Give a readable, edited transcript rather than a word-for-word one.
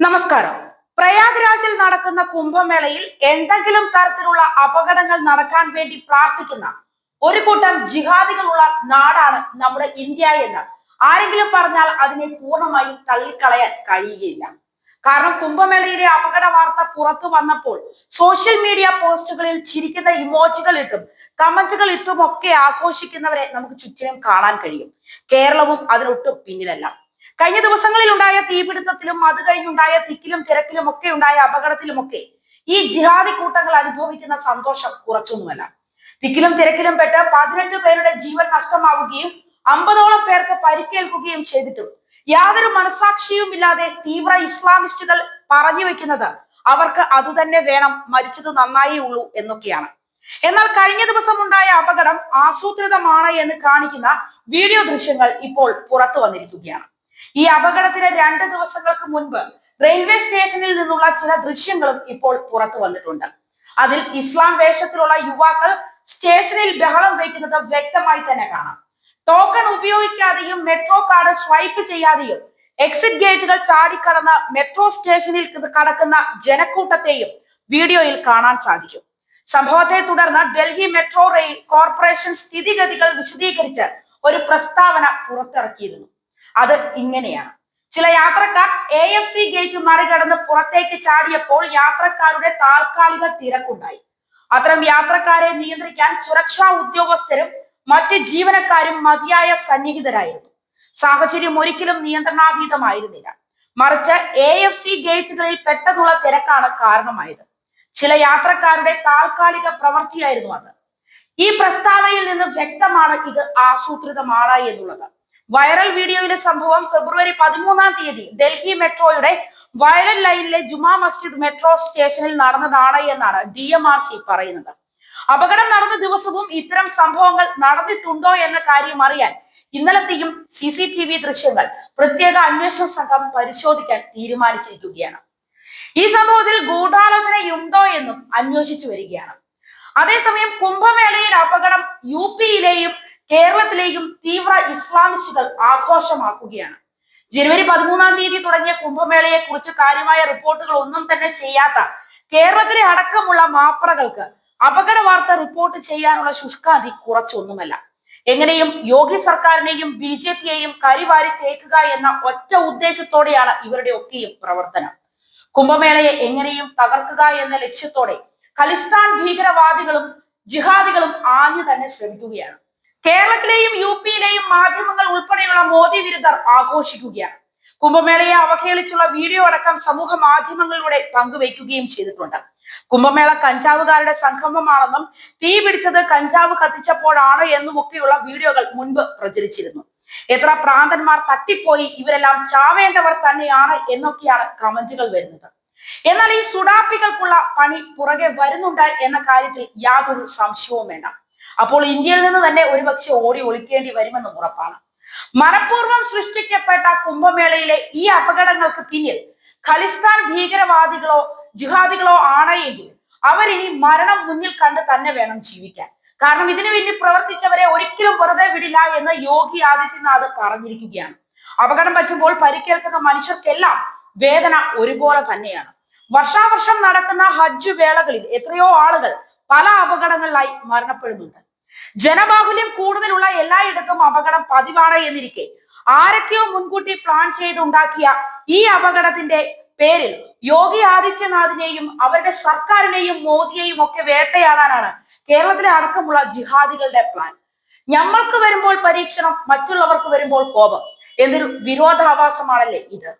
നമസ്കാരം. പ്രയാഗ്രാജിൽ നടക്കുന്ന കുംഭമേളയിൽ എന്തെങ്കിലും തരത്തിലുള്ള അപകടങ്ങൾ നടക്കാൻ വേണ്ടി പ്രാർത്ഥിക്കുന്ന ഒരു കൂട്ടം ജിഹാദികളുള്ള നാടാണ് നമ്മുടെ ഇന്ത്യ എന്ന് ആരെങ്കിലും പറഞ്ഞാൽ അതിനെ പൂർണ്ണമായി തള്ളിക്കളയാൻ കഴിയുകയില്ല. കാരണം കുംഭമേളയിലെ അപകട വാർത്ത പുറത്തു വന്നപ്പോൾ സോഷ്യൽ മീഡിയ പോസ്റ്റുകളിൽ ചിരിക്കുന്ന ഇമോജികൾ ഇട്ടും കമന്റുകൾ ഇട്ടും ഒക്കെ ആഘോഷിക്കുന്നവരെ നമുക്ക് ചുറ്റിനും കാണാൻ കഴിയും. കേരളവും അതിനൊട്ടും പിന്നിലല്ല. കഴിഞ്ഞ ദിവസങ്ങളിൽ ഉണ്ടായ തീപിടുത്തത്തിലും അത് കഴിഞ്ഞുണ്ടായ തിക്കിലും തിരക്കിലും ഒക്കെ ഉണ്ടായ അപകടത്തിലുമൊക്കെ ഈ ജിഹാദി കൂട്ടങ്ങൾ അനുഭവിക്കുന്ന സന്തോഷം കുറച്ചൊന്നുമല്ല. തിക്കിലും തിരക്കിലും പെട്ട് 18 പേരുടെ ജീവൻ നഷ്ടമാവുകയും 50ഓളം പേർക്ക് പരിക്കേൽക്കുകയും ചെയ്തിട്ടും യാതൊരു മനസാക്ഷിയും ഇല്ലാതെ തീവ്ര ഇസ്ലാമിസ്റ്റുകൾ പറഞ്ഞു വെക്കുന്നത് അവർക്ക് അത് തന്നെ വേണം, മരിച്ചത് നന്നായേ ഉള്ളൂ എന്നൊക്കെയാണ്. എന്നാൽ കഴിഞ്ഞ ദിവസം ഉണ്ടായ അപകടം ആസൂത്രിതമാണ് എന്ന് കാണിക്കുന്ന വീഡിയോ ദൃശ്യങ്ങൾ ഇപ്പോൾ പുറത്തു വന്നിരിക്കുകയാണ്. ഈ അപകടത്തിന് 2 ദിവസങ്ങൾക്ക് മുൻപ് റെയിൽവേ സ്റ്റേഷനിൽ നിന്നുള്ള ചില ദൃശ്യങ്ങളും ഇപ്പോൾ പുറത്തു വന്നിട്ടുണ്ട്. അതിൽ ഇസ്ലാം വേഷത്തിലുള്ള യുവാക്കൾ സ്റ്റേഷനിൽ ബഹളം വയ്ക്കുന്നത് വ്യക്തമായി തന്നെ കാണാം. ടോക്കൺ ഉപയോഗിക്കാതെയും മെട്രോ കാർഡ് സ്വൈപ്പ് ചെയ്യാതെയും എക്സിറ്റ് ഗേറ്റുകൾ ചാടിക്കടന്ന് മെട്രോ സ്റ്റേഷനിൽ കടക്കുന്ന ജനക്കൂട്ടത്തെയും വീഡിയോയിൽ കാണാൻ സാധിക്കും. സംഭവത്തെ തുടർന്ന് ഡൽഹി മെട്രോ റെയിൽ കോർപ്പറേഷൻ സ്ഥിതിഗതികൾ വിശദീകരിച്ച് ഒരു പ്രസ്താവന പുറത്തിറക്കിയിരുന്നു. അത് ഇങ്ങനെയാണ്: ചില യാത്രക്കാർ AFC ഗേറ്റ് മറികടന്ന് പുറത്തേക്ക് ചാടിയപ്പോൾ യാത്രക്കാരുടെ താൽക്കാലിക തിരക്കുണ്ടായി. അത്തരം യാത്രക്കാരെ നിയന്ത്രിക്കാൻ സുരക്ഷാ ഉദ്യോഗസ്ഥരും മറ്റ് ജീവനക്കാരും മതിയായ സന്നിഹിതരായിരുന്നു. സാഹചര്യം ഒരിക്കലും നിയന്ത്രണാതീതമായിരുന്നില്ല. മറിച്ച് AFC ഗേറ്റുകളിൽ പെട്ടെന്നുള്ള തിരക്കാണ് കാരണമായത്. ചില യാത്രക്കാരുടെ താൽക്കാലിക പ്രവൃത്തിയായിരുന്നു അത്. ഈ പ്രസ്താവനയിൽ നിന്ന് വ്യക്തമാണ് ഇത് ആസൂത്രിതമാണ് എന്നുള്ളത്. വൈറൽ വീഡിയോയിലെ സംഭവം ഫെബ്രുവരി 13-ാം തീയതി ഡൽഹി മെട്രോയുടെ വയലറ്റ് ലൈനിലെ ജുമാ മസ്ജിദ് മെട്രോ സ്റ്റേഷനിൽ നടന്നതാണ് എന്നാണ് DMRC പറയുന്നത്. അപകടം നടന്ന ദിവസവും ഇത്തരം സംഭവങ്ങൾ നടന്നിട്ടുണ്ടോ എന്ന കാര്യം അറിയാൻ ഇന്നലത്തെയും CCTV ദൃശ്യങ്ങൾ പ്രത്യേക അന്വേഷണ സംഘം പരിശോധിക്കാൻ തീരുമാനിച്ചിരിക്കുകയാണ്. ഈ സംഭവത്തിൽ ഗൂഢാലോചനയുണ്ടോ എന്നും അന്വേഷിച്ചു വരികയാണ്. അതേസമയം കുംഭമേളയിൽ അപകടം UP-യിലെയും കേരളത്തിലെയും തീവ്ര ഇസ്ലാമിസ്റ്റുകൾ ആഘോഷമാക്കുകയാണ്. ജനുവരി 13-ാം തീയതി തുടങ്ങിയ കുംഭമേളയെ കുറിച്ച് കാര്യമായ റിപ്പോർട്ടുകൾ ഒന്നും തന്നെ ചെയ്യാത്ത കേരളത്തിലെ അടക്കമുള്ള മാപ്രകൾക്ക് അപകട വാർത്ത റിപ്പോർട്ട് ചെയ്യാനുള്ള ശുഷ്കാന്തി കുറച്ചൊന്നുമല്ല. എങ്ങനെയും യോഗി സർക്കാരിനെയും BJP-യെയും കരിവാരി തേക്കുക എന്ന ഒറ്റ ഉദ്ദേശത്തോടെയാണ് ഇവരുടെ ഒക്കെയും പ്രവർത്തനം. കുംഭമേളയെ എങ്ങനെയും തകർക്കുക എന്ന ലക്ഷ്യത്തോടെ ഖലിസ്ഥാൻ ഭീകരവാദികളും ജിഹാദികളും ആഞ്ഞു തന്നെ ശ്രമിക്കുകയാണ്. കേരളത്തിലെയും UP-യിലെയും മാധ്യമങ്ങൾ ഉൾപ്പെടെയുള്ള മോദി വിരുദ്ധർ ആഘോഷിക്കുകയാണ്. കുംഭമേളയെ അവഹേളിച്ചുള്ള വീഡിയോ അടക്കം സമൂഹ മാധ്യമങ്ങളിലൂടെ പങ്കുവയ്ക്കുകയും ചെയ്തിട്ടുണ്ട്. കുംഭമേള കഞ്ചാവുകാരുടെ സംഗമമാണെന്നും തീ പിടിച്ചത് കഞ്ചാവ് കത്തിച്ചപ്പോഴാണ് എന്നുമൊക്കെയുള്ള വീഡിയോകൾ മുൻപ് പ്രചരിച്ചിരുന്നു. എത്ര പ്രാന്തന്മാർ തട്ടിപ്പോയി, ഇവരെല്ലാം ചാവേണ്ടവർ തന്നെയാണ് എന്നൊക്കെയാണ് കമന്റുകൾ വരുന്നത്. എന്നാൽ ഈ സുഡാപ്പികൾക്കുള്ള പണി പുറകെ വരുന്നുണ്ട് എന്ന കാര്യത്തിൽ യാതൊരു സംശയവും വേണ്ട. അപ്പോൾ ഇന്ത്യയിൽ നിന്ന് തന്നെ ഒരുപക്ഷെ ഓടി ഒളിക്കേണ്ടി വരുമെന്നും ഉറപ്പാണ്. മനഃപൂർവ്വം സൃഷ്ടിക്കപ്പെട്ട കുംഭമേളയിലെ ഈ അപകടങ്ങൾക്ക് പിന്നിൽ ഖലിസ്ഥാൻ ഭീകരവാദികളോ ജിഹാദികളോ ആണ് എങ്കിൽ അവരിനി മരണം മുന്നിൽ കണ്ട് തന്നെ വേണം ജീവിക്കാൻ. കാരണം ഇതിനു വേണ്ടി പ്രവർത്തിച്ചവരെ ഒരിക്കലും വെറുതെ വിടില്ല എന്ന് യോഗി ആദിത്യനാഥ് പറഞ്ഞിരിക്കുകയാണ്. അപകടം പറ്റുമ്പോൾ പരിക്കേൽക്കുന്ന മനുഷ്യർക്കെല്ലാം വേദന ഒരുപോലെ തന്നെയാണ്. വർഷാവർഷം നടക്കുന്ന ഹജ്ജ് വേളകളിൽ എത്രയോ ആളുകൾ പല അപകടങ്ങളിലായി മരണപ്പെടുന്നുണ്ട്. ജനബാഹുല്യം കൂടുതലുള്ള എല്ലായിടത്തും അപകടം പതിവാണ് എന്നിരിക്കെ ആരൊക്കെയോ മുൻകൂട്ടി പ്ലാൻ ചെയ്തുണ്ടാക്കിയ ഈ അപകടത്തിന്റെ പേരിൽ യോഗി ആദിത്യനാഥിനെയും അവരുടെ സർക്കാരിനെയും മോദിയെയും ഒക്കെ വേട്ടയാടാനാണ് കേരളത്തിലെ അടക്കമുള്ള ജിഹാദികളുടെ പ്ലാൻ. ഞമ്മൾക്ക് വരുമ്പോൾ പരീക്ഷണം, മറ്റുള്ളവർക്ക് വരുമ്പോൾ കോപം. എന്തൊരു വിരോധാഭാസമാണല്ലേ ഇത്.